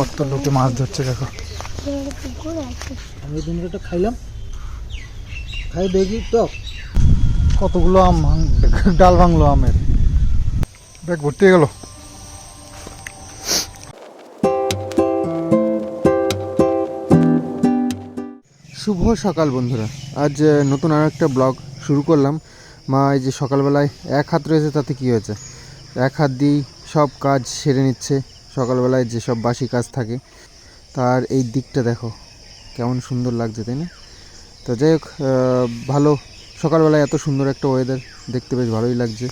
কত লোকে মাছ ধরছে দেখো। আমি দিনটা খাইলাম, খাই দেখি তো কতগুলো আম ডাল ভাঙলো আমের, ব্যাগ ভর্তি হয়ে গেল। শুভ সকাল বন্ধুরা, আজ নতুন আর একটা ব্লগ শুরু করলাম। মা এই যে সকালবেলায় এক হাত রয়েছে, তাতে কি হয়েছে, এক হাত দিয়েই সব কাজ সেরে নিচ্ছে। সকালবেলায় যেসব বাসি কাজ থাকে তার এই দিকটা দেখো কেমন সুন্দর লাগছে, তাই না? তো যাই হোক, ভালো সকালবেলায় এত সুন্দর একটা ওয়েদার দেখতে বেশ ভালোই লাগছে।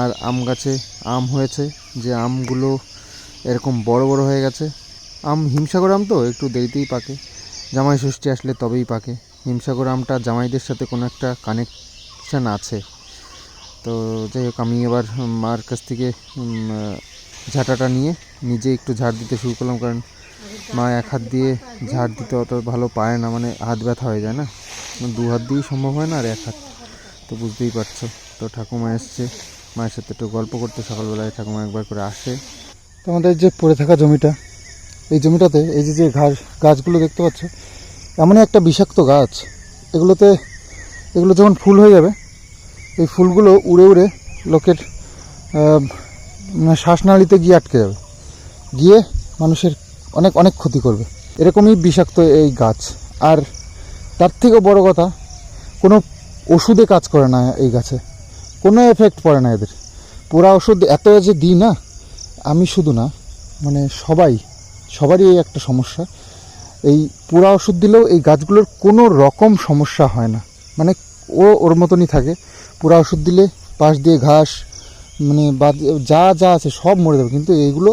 আর আম গাছে আম হয়েছে, যে আমগুলো এরকম বড় বড় হয়ে গেছে। আম হিমসাগর আম তো একটু দেরিতেই পাকে, জামাই ষষ্ঠী আসলে তবেই পাকে। হিমসাগর আমটা জামাইদের সাথে কোনো একটা কানেকশান আছে। তো যাই হোক, আমি এবার মার কাছ থেকে ঝাঁটাটা নিয়ে নিজে একটু ঝাড় দিতে শুরু করলাম, কারণ মা এক হাত দিয়ে ঝাড় দিতে অত ভালো পারে না, মানে হাত ব্যথা হয়ে যায় না, দু হাত দিয়েই সম্ভব হয় না, আর এক হাত তো বুঝতেই পারছো। তো ঠাকুমা এসছে, মায়ের সাথে একটু গল্প করতে সকালবেলায় ঠাকুমা একবার করে আসে। তো আমাদের যে পড়ে থাকা জমিটা, এই জমিটাতে এই যে গাছগুলো দেখতে পাচ্ছ, এমনই একটা বিষাক্ত গাছ। এগুলো যখন ফুল হয়ে যাবে, এই ফুলগুলো উড়ে উড়ে লোকের শ্বাসনালীতে গিয়ে আটকে যাবে, গিয়ে মানুষের অনেক অনেক ক্ষতি করবে। এরকমই বিষাক্ত এই গাছ। আর তার থেকেও বড় কথা, কোনো ওষুধে কাজ করে না এই গাছে, কোনো এফেক্ট পড়ে না এদের। পুরা ওষুধ এত যে দিই না, আমি শুধু না, মানে সবারই এই একটা সমস্যা। এই পুরা ওষুধ দিলেও এই গাছগুলোর কোনো রকম সমস্যা হয় না, মানে ওর মতনই থাকে। পুরা ওষুধ দিলে পাশ দিয়ে ঘাস, মানে যা আছে সব মরে যাবে, কিন্তু এইগুলো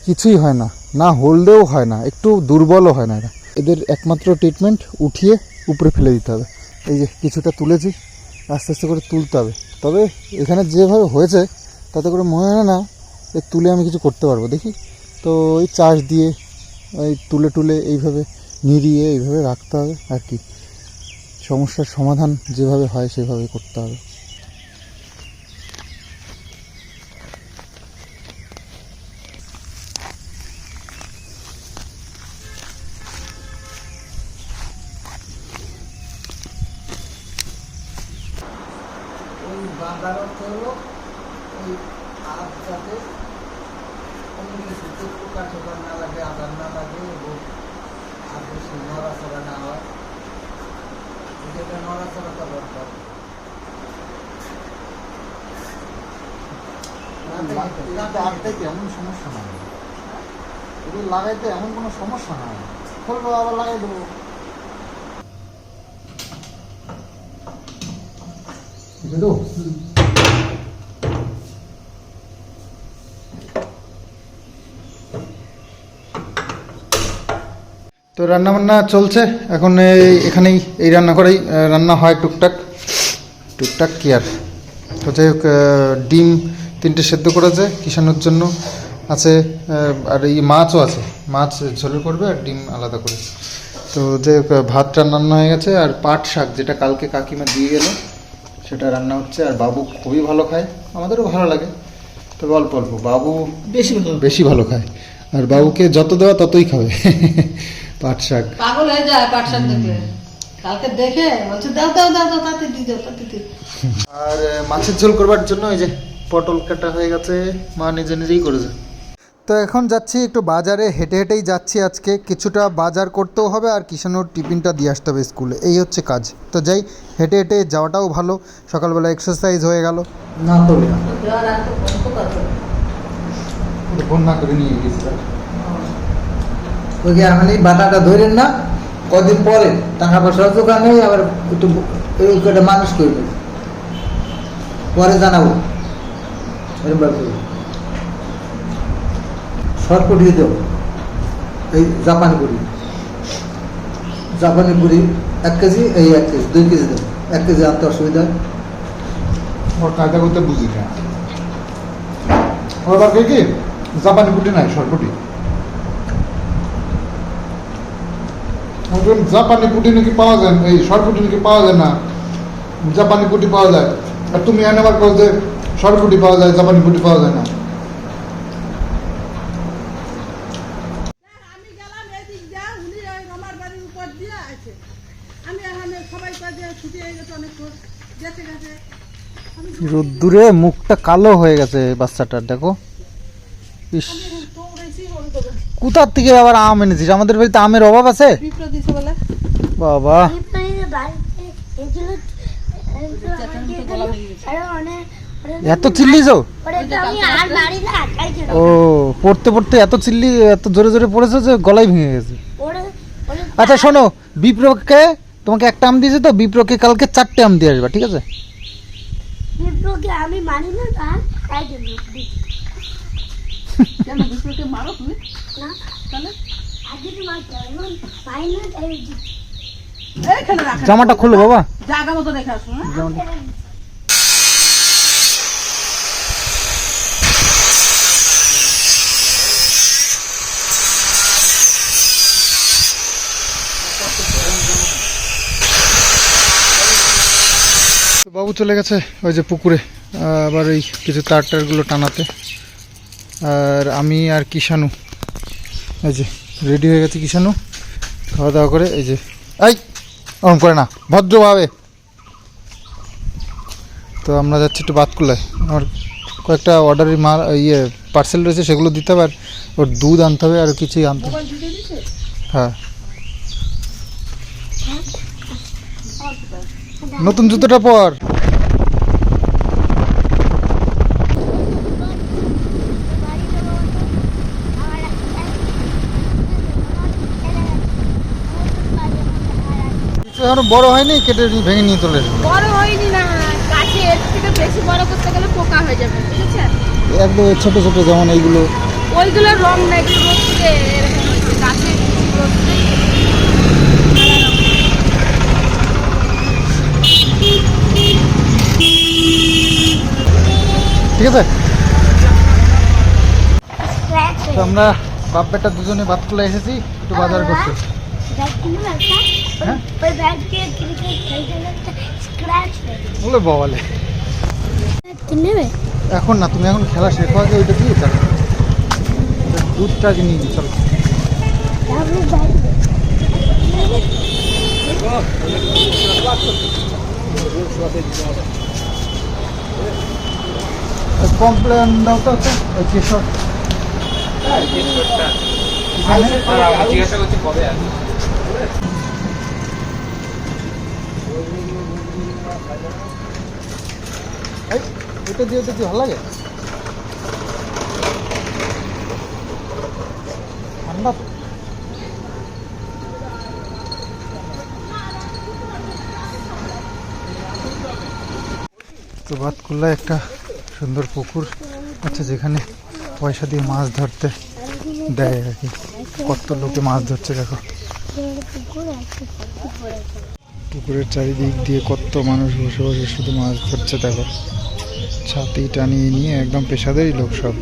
কিছুই হয় না, না হলদেও হয় না, একটু দুর্বলও হয় না। এদের একমাত্র ট্রিটমেন্ট উঠিয়ে উপরে ফেলে দিতে হবে। এই যে কিছুটা তুলেছি, আস্তে আস্তে করে তুলতে হবে। তবে এখানে যেভাবে হয়েছে তাতে করে মনে হয় না এ তুলে আমি কিছু করতে পারবো, দেখি। তো এই চাষ দিয়ে এই তুলে এইভাবে নিড়িয়ে এইভাবে রাখতে হবে আর কি। সমস্যার সমাধান যেভাবে হয় সেভাবে করতে হবে। ওই বাঁধার অর্থ হলো ওই আজ যাতে অন্য কিছুতে পোকা টোকা না লাগে, আদার না লাগে, এবং আর বেশি নড়াচড়া না হয়, যেটা নড়াচড়াটা দরকার। লাগাইতে এমন সমস্যা না, এগুলো লাগাইতে এমন কোনো সমস্যা না, খুলবো আবার লাগাই দেবো। তো রান্নাবান্না চলছে এখন, এখানেই এই রান্না করেই রান্না হয় টুকটাক কি আর। তো যাই হোক, ডিম 3টে সেদ্ধ করেছে কিষানোর জন্য আছে, আর এই মাছও আছে, মাছ ঝোল করবে আর ডিম আলাদা করে। তো যাই হোক, ভাতটা রান্না হয়ে গেছে, আর পাট শাক যেটা কালকে কাকিমা দিয়ে গেল সেটা রান্না হচ্ছে। আর বাবু খুবই ভালো খায়, আমাদেরও ভালো লাগে, তবে অল্প অল্প, বাবু বেশি ভালো খায়। আর বাবুকে যত দেওয়া ততই খাবে। পাট শাক পাগল হয়ে যায় পাট শাক দেখলে, কালকে দেখে বলছে দাও দাও দাও দাও, তাতে দি দাও, তাতে দি। আর মাছের ঝোল করবার জন্য এই যে পটল কাটা হয়ে গেছে, মা নিজেই করেছে। তো এখন যাচ্ছি একটু বাজারে, হেঁটেই যাচ্ছি আজকে, কিছুটা বাজার করতেও হবে আর কিষানোর টিফিনটা দিয়ে আসতে হবে স্কুলে, এই হচ্ছে কাজ। তো যাই, হেঁটে যাওয়াটাও ভালো, সকালবেলা এক্সারসাইজ হয়ে গেল। না তো ফোন না করে নিয়ে গেছি, ওই মানে বাটাটা ধরেন না, কদিন পরে টাকা পয়সা দোকান নেই, আবার একটু এই কটা মানুষ করবে, পরে জানাবো। শর্ট পুড়িয়ে দেবো, এই জাপানি পুরি 1 কেজি, এই 1 কেজি 2 কেজি দেবো, 1 কেজি আনতে অসুবিধা হয়। ওর কায়দা করতে বুঝি না, ওর বাকি কি জাপানি পুটি নাই, শর্টপুটি। জাপানি পুটি নাকি পাওয়া যায়, এই শর্টপুটি নাকি পাওয়া যায় না, জাপানি পুটি পাওয়া যায়। আর তুমি এনে আবার বল যে শর্টপুটি পাওয়া যায়, জাপানি পুটি পাওয়া যায় না। রোদ্দুরে মুখটা কালো হয়ে গেছে বাচ্চাটার, দেখো। ইস, কোথার থেকে আবার আম এনেছিস? আমাদের বাড়িতে আমের অভাব আছে বাবা। এত চিল্লিছ? ও, পড়তে পড়তে এত চিল্লি, এত জোরে জোরে পড়েছে যে গলায় ভেঙে গেছে। আচ্ছা শোনো, বিপ্রকে তোমাকে একটা আম দিয়েছে তো, বিপ্রকে কালকে 4টে আম দিয়ে আসবা, ঠিক আছে? আমি মানি না, তাই জন্য কেন বিপ্লবকে মারো তুমি? না, তাহলে আগে তো মারতে হবে, এখন পাই না, তাই দিচ্ছি। এইখানে রাখো, জামাটা খুলো বাবা। জায়গা মতো রেখে আসো। হ্যাঁ জামাটা তো বাবু চলে গেছে ওই যে পুকুরে, আবার এই কিছু তার টারগুলো টানাতে। আর আমি আর কিষানু এই যে রেডি হয়ে গেছে। কিষানু খাওয়া দাওয়া করে এই যে, এই ওরম করে না, ভদ্রভাবে। তো আমরা যাচ্ছি একটু বাতকুলায়, আমার কয়েকটা অর্ডারের মাল পার্সেল রয়েছে, সেগুলো দিতে হবে। আর ওর দুধ আনতে হবে, আর কিছুই আনতে হবে। হ্যাঁ, নতুন জুতোটা পর। এখনো বড় হয়নি, কেটে ভেঙে নিয়ে চলে এসো। বড় হয়নি না, গাছে এর থেকে বেশি বড় করতে গেলে পোকা হয়ে যাবে, বুঝেছেন? একদম ছোট ছোট, যেমন এইগুলো। ওইগুলোর রং না, একটু রোদ্রে এরকম হয়েছে, গাছে রোদ্রে ঠিক আছে। তো আমরা বাপ বেটা দুজনে বাতকুলা এসেছি একটু বাজার করতে। হ্যাঁ বলে বলে নেবে এখন না, তুমি এখন খেলা শেষ হওয়া ওইটা দিয়ে যাবে, দুধটা আগে নিয়ে নিই, চলো। কমপ্লেন দাও তো ওই কেশর। জিজ্ঞাসা করছি কবে আসবে। এটা দিয়ে তো কি ভালো লাগে, ঠান্ডা তো। তো বাতকুল্লায় একটা সুন্দর পুকুর আছে, যেখানে পয়সা দিয়ে মাছ ধরতে দেয় আর কি। কত লোকে মাছ ধরছে দেখো। পুকুরের চারিদিক দিয়ে কত মানুষ বসে বসে শুধু মাছ ধরছে দেখো। ছাতি টানিয়ে নিয়ে একদম পেশাদারি লোক সব।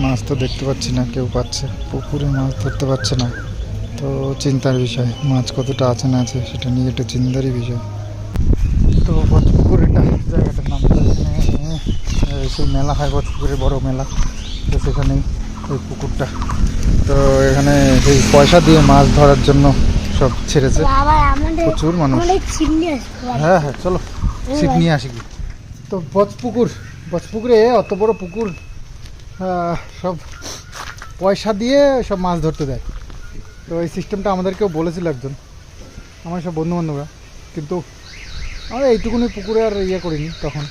মাছ তো দেখতে পাচ্ছি না, কেউ পাচ্ছে, পুকুরে মাছ ধরতে পারছে না। তো চিন্তার বিষয়, মাছ কতটা আছে না আছে সেটা নিয়ে একটা চিন্তারই বিষয়। তো বচপুকুর এটা জায়গাটার নাম, এখানে সেই মেলা হয়, বচপুকুরের বড় মেলা, তো সেখানেই ওই পুকুরটা। তো এখানে সেই পয়সা দিয়ে মাছ ধরার জন্য সব ছেড়েছে, প্রচুর মানুষ। হ্যাঁ হ্যাঁ চলো, ছিপ নিয়ে আসি কি। তো বচপুকুরে অত বড় পুকুর, সব পয়সা দিয়ে সব মাছ ধরতে দেয়। তো এই সিস্টেমটা আমাদেরকেও বলেছিল একজন, আমার সব বন্ধুবান্ধবরা, কিন্তু আমরা এইটুকুনি পুকুরে আর ইয়ে করিনি তখন।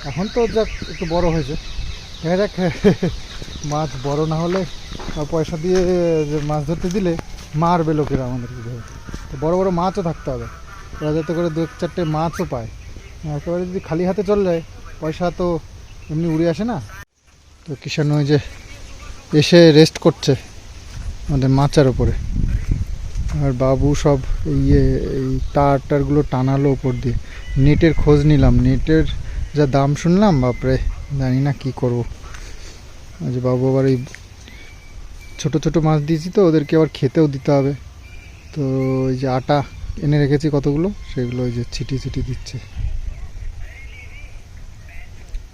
এখন তো যাক একটু বড় হয়েছে, দেখা যাক মাছ বড় না হলে পয়সা দিয়ে যে মাছ ধরতে দিলে মারবে লোকেরা আমাদেরকে ধরে। তো বড় বড় মাছও থাকতে হবে, ওরা যাতে করে 2-4টে মাছও পায়। একেবারে যদি খালি হাতে চলে যায়, পয়সা তো এমনি উড়ে আসে না। তো কিষান ওই যে এসে রেস্ট করছে আমাদের মাচার ওপরে, আর বাবু সব এই তারগুলো টানালো ওপর দিয়ে। নেটের খোঁজ নিলাম, নেটের যা দাম শুনলাম, বাপরে জানি না কি করব। যে বাবু আবার এই ছোট ছোট মাছ দিয়েছি তো, ওদেরকে আবার খেতেও দিতে হবে। তো ওই যে আটা এনে রেখেছি কতগুলো, সেগুলো ওই যে ছিটিয়ে ছিটিয়ে দিচ্ছে।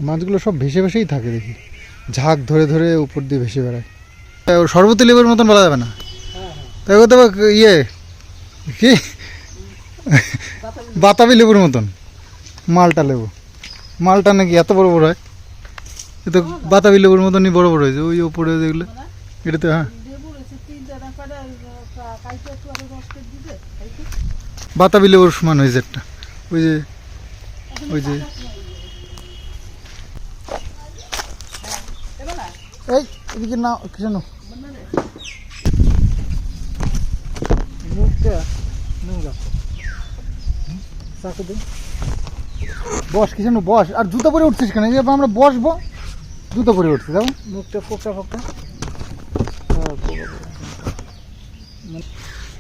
মাছগুলো সব ভেসে ভেসেই থাকে, দেখি ঝাঁক ধরে ধরে উপর দিয়ে ভেসে বেড়ায়। ওর শরবতী লেবুর মতন বলা যাবে না, তাই তো ইয়ে কি বাতাবি লেবুর মতন মালটা লেবু, মালটা নাকি এত বড় বড় হয়, এ তো বাতাবি লেবুর মতনই বড় বড় হয়েছে ওই উপরে যেগুলো, এটা তো হ্যাঁ বাতাবি লেবুর সমান হয়েছে একটা, ওই যে এই এদিকে না কেন মুখটা নোংরা চাকু দে, বস কিষানু বস, আর জুতো পরে উঠছিস কেন? এই যে আমরা বসবো জুতো পরে উঠছিস, দেখো মুখটা ফোকটা ফোকটা।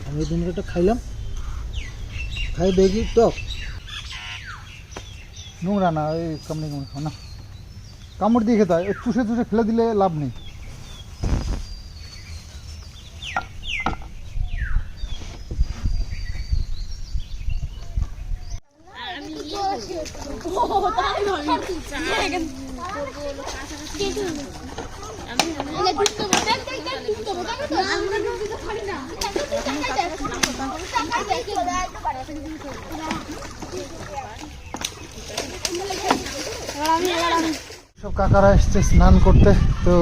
আমি দিনটা খাইলাম, খাই দেখি টক নোংরা না, ওই কামড়ি কামড়ি খাও না, কামড় দিয়ে খেতে হয়, চুষে চুষে ফেলে দিলে লাভ নেই। সব কাকারা এসছে স্নান করতে, তো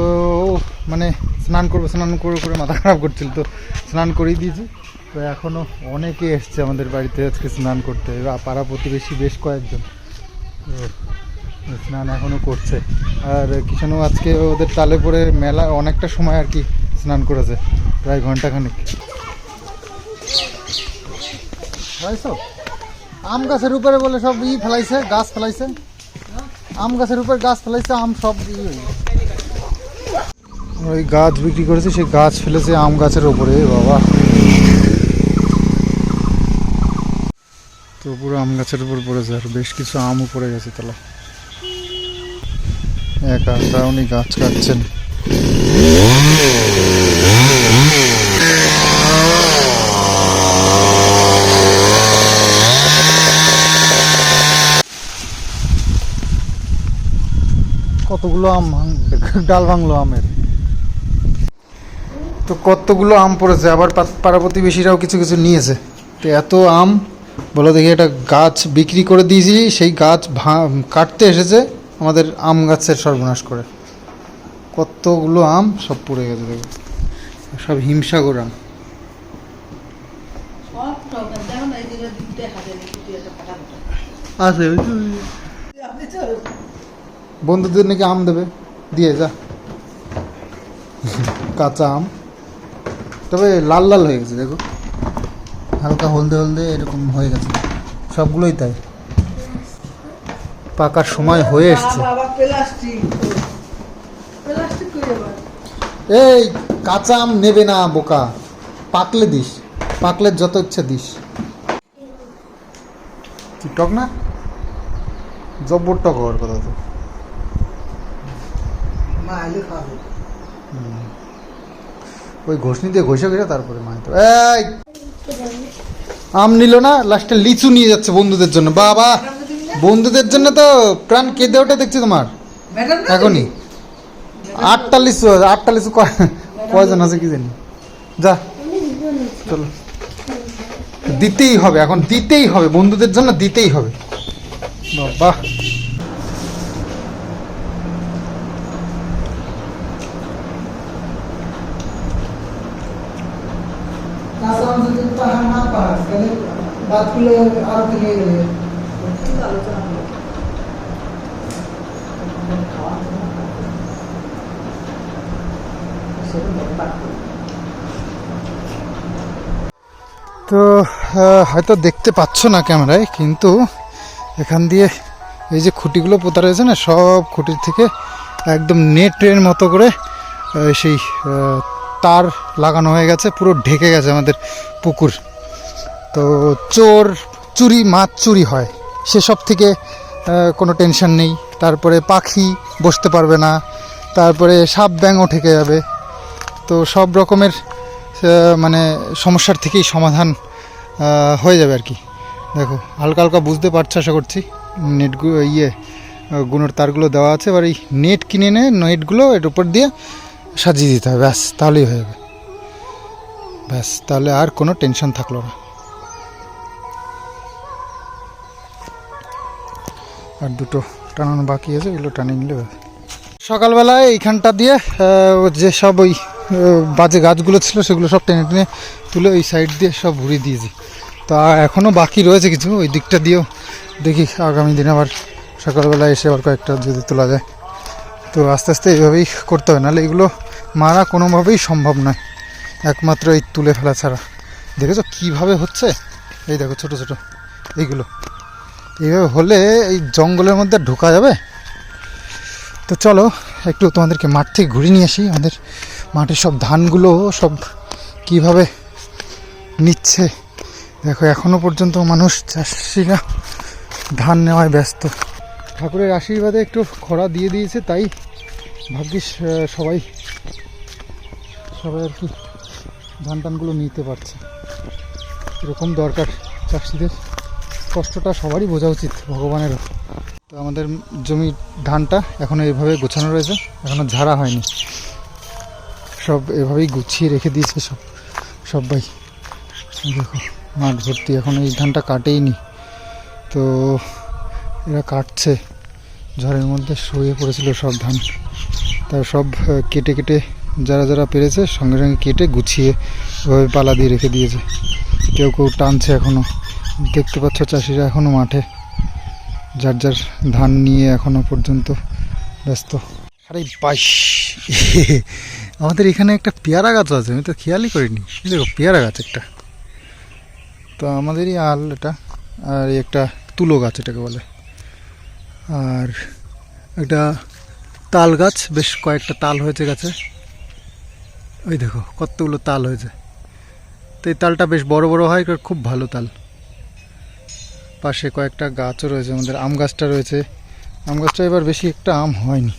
মানে স্নান করে করে মাথা খারাপ করছিল, তো স্নান করিয়ে দিয়েছি। তো এখনও অনেকে এসছে আমাদের বাড়িতে আজকে স্নান করতে, পাড়া প্রতিবেশী বেশ কয়েকজন, তো স্নান এখনও করছে। আর কিষানু আজকে ওদের তালে পরে মেলা অনেকটা সময় আর কি স্নান করেছে, প্রায় ঘন্টাখানেক। আম গাছের উপরে বলে সব ফেলাইছে, গাছ ফেলাইছে, আম গাছের উপর গাছ ফেলাইছে, আম সব ওই গাছ বিক্রি করেছে, সেই গাছ ফেলেছে আম গাছের উপরে বাবা। তো পুরো আম গাছের উপর পড়েছে, আর বেশ কিছু আমও পড়ে গেছে তলা। একা উনি গাছ কাটছেন। কতগুলো আম ডাল ভাঙলো আমের, তো কতগুলো আম পড়েছে, আবার পাড়া প্রতিবেশীরাও কিছু কিছু নিয়েছে। তো এত আম বলো দেখি, একটা গাছ বিক্রি করে দিয়েছি, সেই গাছ কাটতে এসেছে আমাদের আম গাছের সর্বনাশ করে, কতগুলো আম সব পড়ে গেছে দেখো, সব হিমসাগর আম। আছে বন্ধুদের নাকি আম দেবে, দিয়ে যা কাঁচা আম, তবে লাল লাল হয়ে গেছে দেখো, হালকা হলদে হলদে এরকম হয়ে গেছে সবগুলোই, তাই পাকার সময় হয়ে এসছে। এই কাঁচা আম নেবে না বোকা, পাকলে দিস, পাকলে যত ইচ্ছা দিস। টক না, জব্বর টক হওয়ার কথা তো। ওই ঘষনি দিয়ে ঘষে ঘষে তারপরে মা তো এই আম নিল না, লাস্টে লিচু নিয়ে যাচ্ছে বন্ধুদের জন্য। বাবা, বন্ধুদের জন্য তো প্রাণ কেঁদে ওঠে দেখছি তোমার এখনই। 8টা লিচু কয়জন আছে কি জানি, যা চলো, দিতেই হবে, এখন দিতেই হবে, বন্ধুদের জন্য দিতেই হবে। বাবা তো হয়তো দেখতে পাচ্ছ না ক্যামেরায়, কিন্তু এখান দিয়ে এই যে খুঁটিগুলো পোতা রয়েছে না, সব খুঁটির থেকে একদম নেটের মতো করে সেই তার লাগানো হয়ে গেছে, পুরো ঢেকে গেছে আমাদের পুকুর। তো মাছ চুরি হয় সেসব থেকে কোনো টেনশন নেই। তারপরে পাখি বসতে পারবে না, তারপরে সাপ ব্যাঙও ঠেকে যাবে। তো সব রকমের মানে সমস্যার থেকেই সমাধান হয়ে যাবে আর কি। দেখো হালকা হালকা বুঝতে পারছো আশা করছি, গুণের তারগুলো দেওয়া আছে, এবার এই নেট কিনে এনে নেটগুলো এর উপর দিয়ে সাজিয়ে দিতে হবে, ব্যাস তাহলেই হয়ে যাবে। ব্যাস তাহলে আর কোনো টেনশন থাকলো না। আর দুটো টানানো বাকি আছে, এগুলো টানিয়ে নিলে হবে। সকালবেলায় এইখানটা দিয়ে যে সব ওই বাজে গাছগুলো ছিল সেগুলো সব টেনে টেনে তুলে ওই সাইড দিয়ে সব ঘুরিয়ে দিয়েছি। তা এখনও বাকি রয়েছে কিছু, ওই দিকটা দিয়েও দেখি আগামী দিনে আবার সকালবেলায় এসে আবার কয়েকটা যদি তোলা যায়। তো আস্তে আস্তে এইভাবেই করতে হবে, নাহলে এগুলো মারা কোনোভাবেই সম্ভব নয়, একমাত্র এই তুলে ফেলা ছাড়া। দেখেছো কীভাবে হচ্ছে, এই দেখো ছোট ছোট এইগুলো, এইভাবে হলে এই জঙ্গলের মধ্যে ঢোকা যাবে? তো চলো একটু তোমাদেরকে মাঠ থেকে ঘুরিয়ে নিয়ে আসি। আমাদের মাঠের সব ধানগুলো সব কিভাবে নিচ্ছে দেখো, এখনো পর্যন্ত মানুষ চাষিরা ধান নেওয়ায় ব্যস্ত। ঠাকুরের আশীর্বাদে একটু খরা দিয়ে দিয়েছে, তাই ভাগ্যিস সবাই আর কি ধান টানগুলো নিতে পারছে। এরকম দরকার, চাষিদের কষ্টটা সবারই বোঝা উচিত, ভগবানেরও। তো আমাদের জমির ধানটা এখনও এইভাবে গোছানো রয়েছে, এখনও ঝাড়া হয়নি, সব এভাবেই গুছিয়ে রেখে দিয়েছে সবাই। দেখো মাঠ ভর্তি, এখন এই ধানটা কাটেইনি, তো এরা কাটছে। ঝড়ের মধ্যে শুয়ে পড়েছিল সব ধান, তার সব কেটে কেটে যারা যারা পেরেছে সঙ্গে সঙ্গে কেটে গুছিয়ে ওভাবে পালা দিয়ে রেখে দিয়েছে। কেউ কেউ টানছে এখনও, দেখতে পাচ্ছ চাষিরা এখনও মাঠে যার যার ধান নিয়ে এখনও পর্যন্ত ব্যস্ত। আরে বাইশ, আমাদের এখানে একটা পেয়ারা গাছ আছে, আমি তো খেয়ালই করিনি। দেখো পেয়ারা গাছ একটা, তো আমাদেরই আল এটা, আর একটা তুলো গাছ এটাকে বলে, আর একটা তাল গাছ, বেশ কয়েকটা তাল হয়েছে গাছে। ওই দেখো কতগুলো তাল হয়েছে, তো এই তালটা বেশ বড় বড় হয়, খুব ভালো তাল। পাশে কয়েকটা গাছও রয়েছে, আমাদের আম গাছটা রয়েছে, আম গাছটা এবার বেশি একটা আম হয়নি।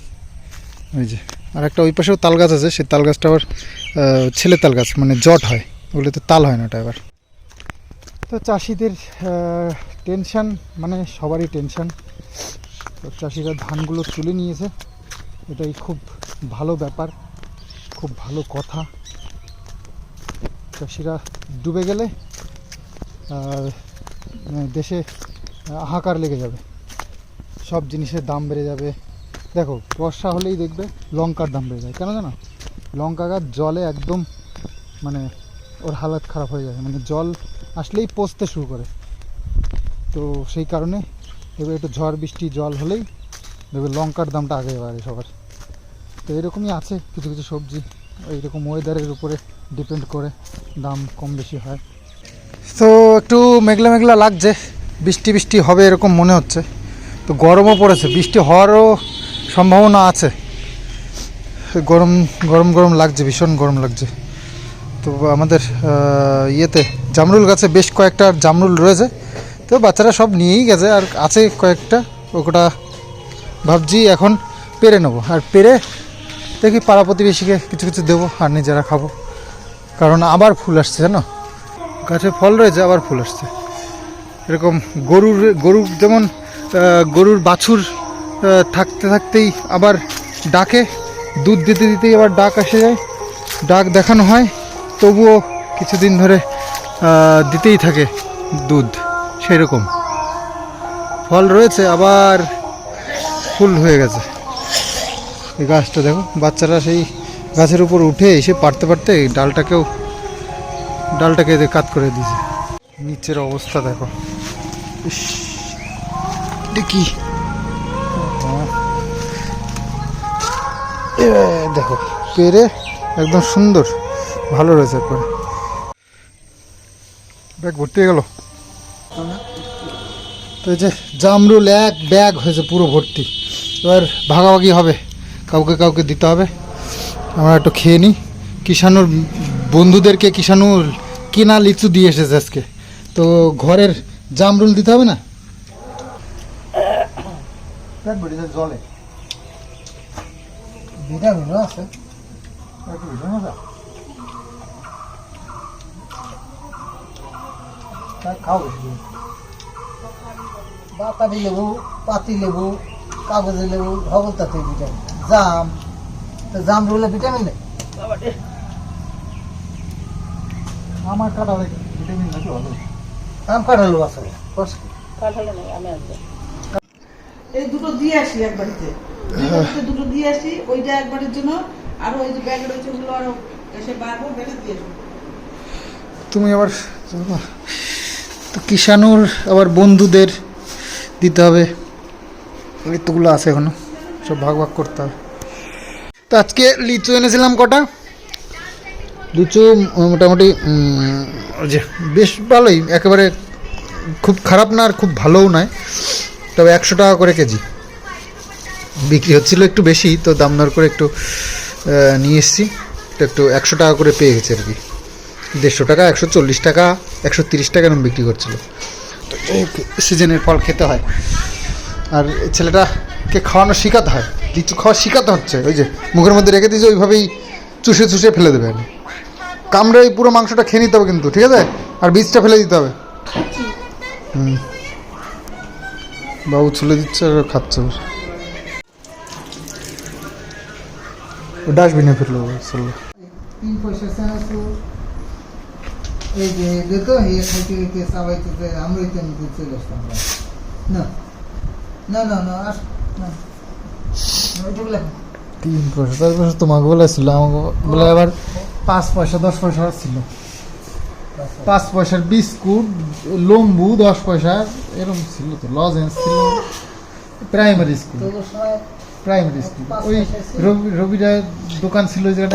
ওই যে আর একটা ওই পাশেও তাল গাছ আছে, সেই তাল গাছটা আবার ছেলে তাল গাছ, মানে জট হয়, ওগুলো তো তাল হয় না ওটা এবার। তো চাষিদের টেনশান মানে সবারই টেনশান। তো চাষিরা ধানগুলো তুলে নিয়েছে, এটাই খুব ভালো ব্যাপার, খুব ভালো কথা। চাষিরা ডুবে গেলে দেশে হাহাকার লেগে যাবে, সব জিনিসের দাম বেড়ে যাবে। দেখো বর্ষা হলেই দেখবে লঙ্কার দাম বেড়ে যায়, কেন জানো? লঙ্কা গাছ জলে একদম মানে ওর হালাত খারাপ হয়ে যায়, মানে জল আসলেই পচতে শুরু করে। তো সেই কারণে এবার একটু ঝড় বৃষ্টি জল হলেই দেখবে লঙ্কার দামটা আগে বাড়ে সবার। তো এরকমই আছে কিছু কিছু সবজি, এইরকম ওয়েদারের উপরে ডিপেন্ড করে দাম কম বেশি হয়। তো একটু মেঘলা মেঘলা লাগছে, বৃষ্টি বৃষ্টি হবে এরকম মনে হচ্ছে। তো গরমও পড়েছে, বৃষ্টি হওয়ারও সম্ভাবনা আছে। গরম গরম গরম লাগছে, ভীষণ গরম লাগছে। তো আমাদের ইয়েতে জামরুল গাছে বেশ কয়েকটা জামরুল রয়েছে, তো বাচ্চারা সব নিয়েই গেছে, আর আছে কয়েকটা, ওটা ভাবছি এখন পেরে নেবো, আর পেরে দেখি পাড়া প্রতিবেশীকে কিছু কিছু দেবো, আর নিজেরা খাবো। কারণ আবার ফুল আসছে, জানো, গাছে ফল রয়েছে আবার ফুল আসছে। এরকম গরুর যেমন গরুর বাছুর থাকতে থাকতেই আবার ডাকে, দুধ দিতে দিতেই আবার ডাক এসে যায়, ডাক দেখানো হয়, তবুও কিছুদিন ধরে দিতেই থাকে দুধ, সেই রকম ফল রয়েছে, আবার ফুল হয়ে গেছে। এই গাছটা দেখো, বাচ্চারা সেই গাছের উপর উঠে এসে পারতে পারতে ডালটাকে কাত করে দিয়েছে। নিচের অবস্থা দেখো, ইস দেখি দেখো পেরে একদম সুন্দর ভালো রয়েছে, একবারে ব্যাগ ভর্তি হয়ে গেল। তো এই যে জামরুল এক ব্যাগ হয়েছে পুরো ভর্তি, এবার ভাগাভাগি হবে, কাউকে কাউকে দিতে হবে। আমরা একটু খেয়ে নিই। কিষাণুর বন্ধুদেরকে কিষাণুর কেনা লিচু দিয়ে এসেছে আজকে, তো ঘরের জামরুল দিতে হবে না, জলে ভিটামিনও আছে। খাও বেশি, বাতাবি লেবু, পাতি লেবু, কাগজের লেবু, হবলতাতে ভিটামিন। জাম, তো জাম রুলে ভিটামিন নেই। আমার কাটা ভিটামিন নাকি ভালো। আম কাঁঠালও আছে। এই দুটো দিয়ে আসি এক বাড়িতে, দুটো দিয়ে আসি, ওইটা একবারের জন্য, আর ওই যে ব্যাগ রয়েছে ওগুলো আরো এসে বাড়বো, ব্যাগে দিয়ে আসবো। তুমি আবার তো কিষাণুর আবার বন্ধুদের দিতে হবে, এতগুলো আছে এখনো, সব ভাগ ভাগ করতে হবে। তো আজকে লিচু এনেছিলাম কটা, লিচু মোটামুটি ওই যে বেশ ভালোই, একেবারে খুব খারাপ না আর খুব ভালোও নয়, তবে 100 টাকা করে কেজি বিক্রি হচ্ছিলো, একটু বেশি তো দাম দর করে একটু নিয়ে এসেছি, তো একটু 100 টাকা করে পেয়ে গেছে আর কি, 150 টাকা, 140 টাকা, 130 টাকা এরকম বিক্রি করছিল। তো সিজনের ফল খেতে হয়, আর এই ছেলেটাকে খাওয়ানো শেখাতে হয়, লিচু খাওয়া শেখাতে হচ্ছে, ওই যে মুখের মধ্যে রেখে দিয়েছে ওইভাবেই চুষে চুষে ফেলে দেবে, কামড়ে ওই পুরো মাংসটা খেয়ে নিতে হবে কিন্তু, ঠিক আছে, আর বীজটা ফেলে দিতে হবে। বাবু ছুলে দিচ্ছে আর খাচ্ছে, ডাস্টবিনে ফেললো চললো। 3 পয়সা চাইছো, এই যে দেখো এই খাইতে খাইতে চাবাইতে আমরাই তো নিতে চলে আসতাম। না না না না আস না, ওইটা বলে 3 পয়সা, তারপর তোমাকে বলেছিল, আমাকে বলে আবার 5 পয়সা 10 পয়সা ছিল, 5 পয়সার বিস্কুট, লম্বু 10 পয়সা এরকম ছিল, তো লজেন্স ছিল, প্রাইমারি স্কুল, তোর সময় প্রাইমারি স্কুল, ওই রবিরা দোকান ছিল ওই জায়গাটা।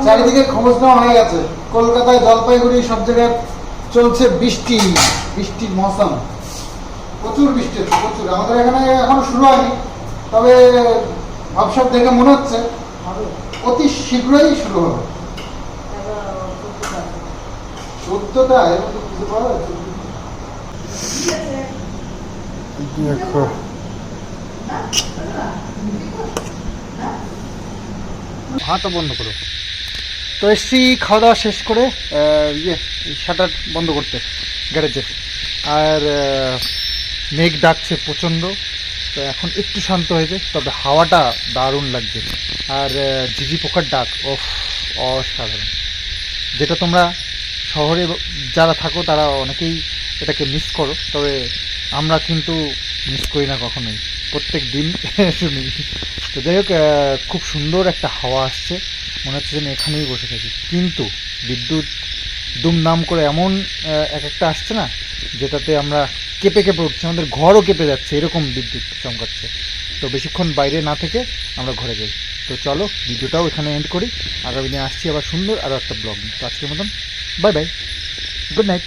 চারিদিকে খবর নেওয়া হয়ে গেছে, কলকাতায় জলপাইগুড়ি সব জায়গায় চলছে বৃষ্টি, বৃষ্টির মৌসুম, প্রচুর বৃষ্টি হচ্ছে, প্রচুর। আমাদের এখানে এখনো শুরু হয়নি, তবে ভাবসাব দেখে মনে হচ্ছে অতি শীঘ্রই শুরু হবে। 14টা এর মধ্যে কিছু পাওয়া যাচ্ছে? দেখো হাতটা বন্ধ করো। তো এসছি খাওয়া দাওয়া শেষ করে, শাটার বন্ধ করতে গ্যারেজের, আর মেঘ ডাকছে প্রচণ্ড, তো এখন একটু শান্ত হয়েছে, তবে হাওয়াটা দারুণ লাগছে, আর ঝিঝি পোকার ডাক অসাধারণ, যেটা তোমরা শহরে যারা থাকো তারা অনেকেই এটাকে মিস করো, তবে আমরা কিন্তু মিস করি না কখনোই, প্রত্যেক দিন শুনি। তো যাই হোক, খুব সুন্দর একটা হাওয়া আসছে, মনে হচ্ছে যেন এখানেই বসে থাকি, কিন্তু বিদ্যুৎ দুমদাম করে এমন এক একটা আসছে না, যেটাতে আমরা কেঁপে কেঁপে উঠছে, আমাদের ঘরও কেঁপে যাচ্ছে, এরকম বিদ্যুৎ চমকাচ্ছে। তো বেশিক্ষণ বাইরে না থেকে আমরা ঘরে যাই। তো চলো ভিডিওটাও এখানে এন্ড করি, আগামী দিনে আসছি আবার সুন্দর আরও একটা ব্লগ। তো আজকের মতন বাই বাই, গুড নাইট।